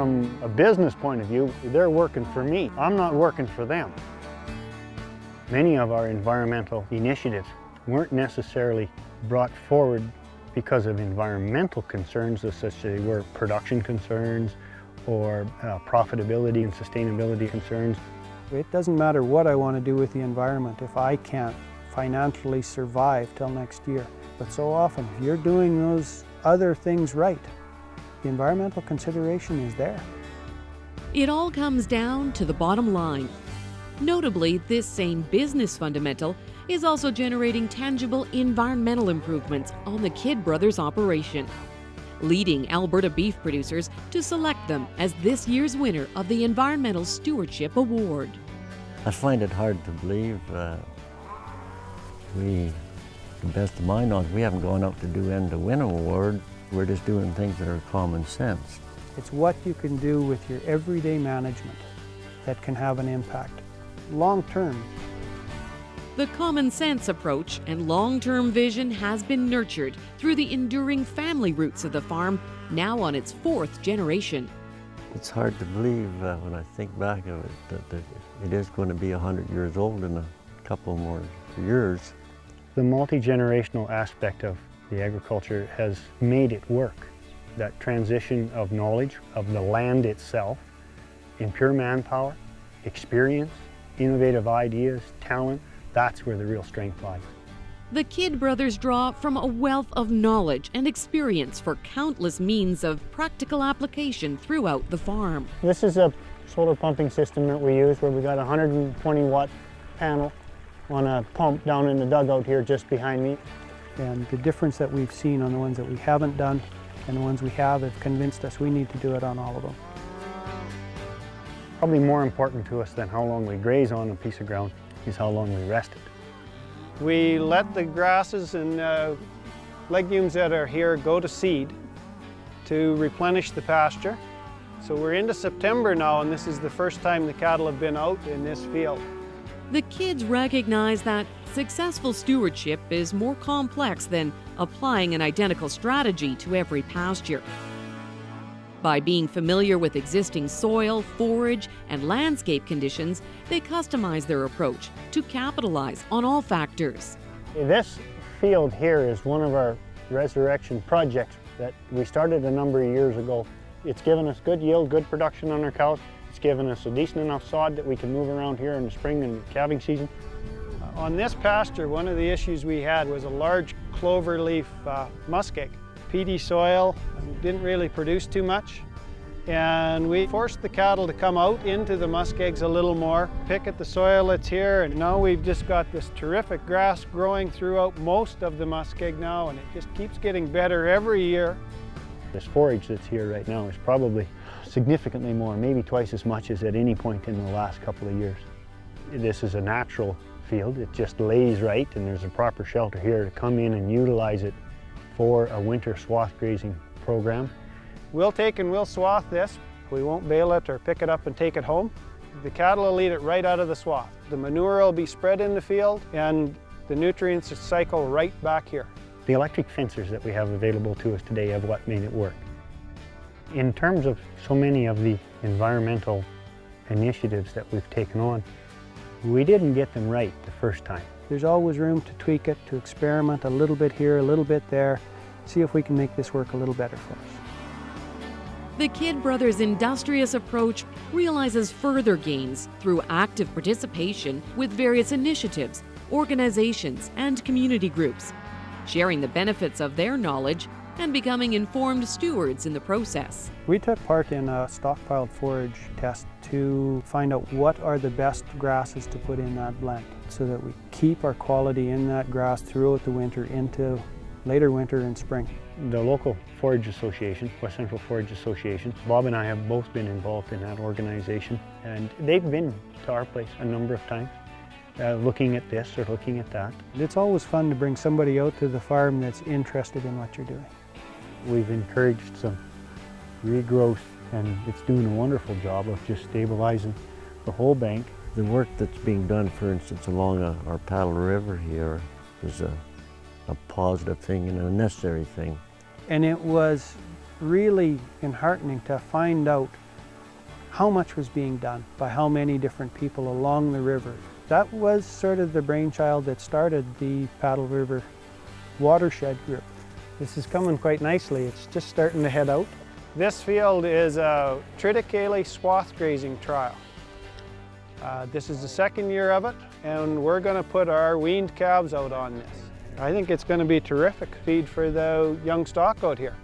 From a business point of view, they're working for me. I'm not working for them. Many of our environmental initiatives weren't necessarily brought forward because of environmental concerns, such as they were production concerns or profitability and sustainability concerns. It doesn't matter what I want to do with the environment if I can't financially survive till next year. But so often, if you're doing those other things right, the environmental consideration is there. It all comes down to the bottom line. Notably, this same business fundamental is also generating tangible environmental improvements on the Kidd Brothers operation, leading Alberta beef producers to select them as this year's winner of the Environmental Stewardship Award. I find it hard to believe to the best of my knowledge, we haven't gone out to do and to win an award. We're just doing things that are common sense. It's what you can do with your everyday management that can have an impact. Long term. The common sense approach and long-term vision has been nurtured through the enduring family roots of the farm, now on its 4th generation. It's hard to believe when I think back of it that it is going to be 100 years old in a couple more years. The multi-generational aspect of the agriculture has made it work. That transition of knowledge of the land itself, in pure manpower, experience, innovative ideas, talent, that's where the real strength lies. The Kidd Brothers draw from a wealth of knowledge and experience for countless means of practical application throughout the farm. This is a solar pumping system that we use where we got a 120-watt panel on a pump down in the dugout here just behind me. And the difference that we've seen on the ones that we haven't done and the ones we have convinced us we need to do it on all of them. Probably more important to us than how long we graze on a piece of ground is how long we rest it. We let the grasses and legumes that are here go to seed to replenish the pasture. So we're into September now, and this is the first time the cattle have been out in this field. The Kidds recognize that successful stewardship is more complex than applying an identical strategy to every pasture. By being familiar with existing soil, forage, and landscape conditions, they customize their approach to capitalize on all factors. This field here is one of our resurrection projects that we started a number of years ago. It's given us good yield, good production on our cows. It's given us a decent enough sod that we can move around here in the spring and calving season. On this pasture, one of the issues we had was a large cloverleaf muskeg. Peaty soil, didn't really produce too much. And we forced the cattle to come out into the muskegs a little more, pick at the soil that's here, and now we've just got this terrific grass growing throughout most of the muskeg now, and it just keeps getting better every year. This forage that's here right now is probably significantly more, maybe twice as much as at any point in the last couple of years. This is a natural field. It just lays right, and there's a proper shelter here to come in and utilize it for a winter swath grazing program. We'll take and we'll swath this. We won't bale it or pick it up and take it home. The cattle will eat it right out of the swath. The manure will be spread in the field and the nutrients cycle right back here. The electric fencers that we have available to us today have what made it work. In terms of so many of the environmental initiatives that we've taken on, we didn't get them right the first time. There's always room to tweak it, to experiment a little bit here, a little bit there, see if we can make this work a little better for us. The Kidd Brothers' industrious approach realizes further gains through active participation with various initiatives, organizations, and community groups, sharing the benefits of their knowledge and becoming informed stewards in the process. We took part in a stockpiled forage test to find out what are the best grasses to put in that blend so that we keep our quality in that grass throughout the winter into later winter and spring. The local forage association, West Central Forage Association, Bob and I have both been involved in that organization, and they've been to our place a number of times. Looking at this or looking at that. It's always fun to bring somebody out to the farm that's interested in what you're doing. We've encouraged some regrowth, and it's doing a wonderful job of just stabilizing the whole bank. The work that's being done, for instance, along our Paddle River here is a positive thing and a necessary thing. And it was really enheartening to find out how much was being done by how many different people along the river. That was sort of the brainchild that started the Paddle River Watershed Group. This is coming quite nicely. It's just starting to head out. This field is a triticale swath grazing trial. This is the second year of it, and we're going to put our weaned calves out on this. I think it's going to be terrific feed for the young stock out here.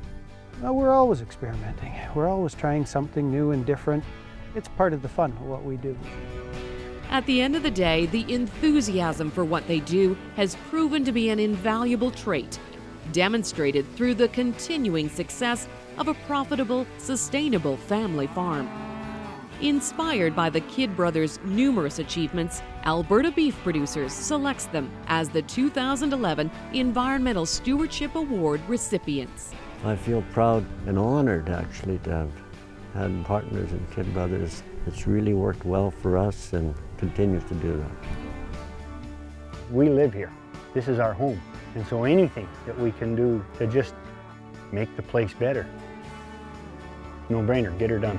Well, we're always experimenting. We're always trying something new and different. It's part of the fun of what we do. At the end of the day, the enthusiasm for what they do has proven to be an invaluable trait, demonstrated through the continuing success of a profitable, sustainable family farm. Inspired by the Kidd brothers' numerous achievements, Alberta Beef Producers selects them as the 2011 Environmental Stewardship Award recipients. I feel proud and honored actually to have had partners in Kidd Brothers. It's really worked well for us and continues to do that. We live here. This is our home. And so anything that we can do to just make the place better, no brainer, get her done.